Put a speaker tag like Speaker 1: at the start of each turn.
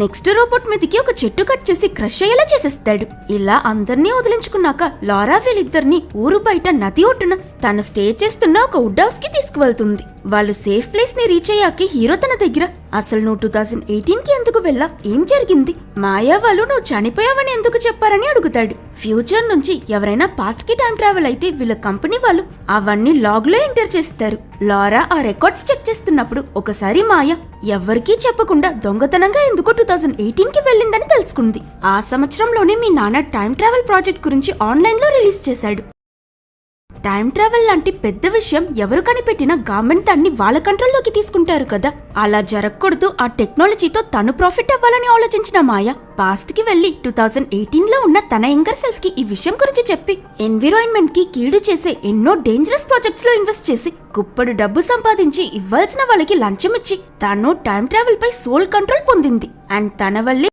Speaker 1: Next robot మీదకి ఒక చెట్టు కట్ చేసి క్రష్ అయ్యేలా చేసేస్తాడు. ఇలా అందర్నీ వదిలించుకున్నాక లారా వీళ్ళిద్దరిని ఊరు బయట నది ఒడ్డున తను స్టే చేస్తున్న ఒక వుడ్ హౌస్ కి తీసుకువెళ్తుంది. వాళ్ళు సేఫ్ ప్లేస్ ని రీచ్ అయ్యాక హీరో తన దగ్గర అసలు నువ్వు 2018 కి ఎందుకు వెళ్ళావు, ఏం జరిగింది, మాయా వాళ్ళు నువ్వు చనిపోయావని ఎందుకు చెప్పారని అడుగుతాడు. ఫ్యూచర్ నుంచి ఎవరైనా పాస్ట్ కి టైం ట్రావెల్ అయితే వీళ్ళ కంపెనీ వాళ్ళు అవన్నీ లాగ్ లో ఎంటర్ చేస్తారు. లారా ఆ రికార్డ్స్ చెక్ చేస్తున్నప్పుడు ఒకసారి మాయా ఎవ్వరికీ చెప్పకుండా దొంగతనంగా ఎందుకు 2018 కి వెళ్ళిందని తెలుసుకుంది. ఆ సంవత్సరంలోనే మీ నాన్న టైం ట్రావెల్ ప్రాజెక్ట్ గురించి ఆన్లైన్ లో రిలీజ్ చేశాడు. టైం ట్రావెల్ లాంటి పెద్ద విషయం ఎవరు కనిపెట్టినా గవర్నమెంట్ దాన్ని వాళ్ళ కంట్రోల్లోకి తీసుకుంటారు కదా. అలా జరగకూడదు, ఆ టెక్నాలజీతో తను ప్రాఫిట్ అవ్వాలని ఆలోచించిన మాయా పాస్ట్ కి వెళ్లి 2018 లో ఉన్న తన యంగర్ సెల్ఫ్ కి ఈ విషయం గురించి చెప్పి ఎన్విరాన్మెంట్ కి కీడు చేసే ఎన్నో డేంజరస్ ప్రాజెక్ట్స్ లో ఇన్వెస్ట్ చేసి కుప్పడు డబ్బు సంపాదించి ఇవ్వాల్సిన వాళ్ళకి లంచం ఇచ్చి తను టైం ట్రావెల్ పై సోల్ కంట్రోల్ పొందింది. అండ్ తన వల్లే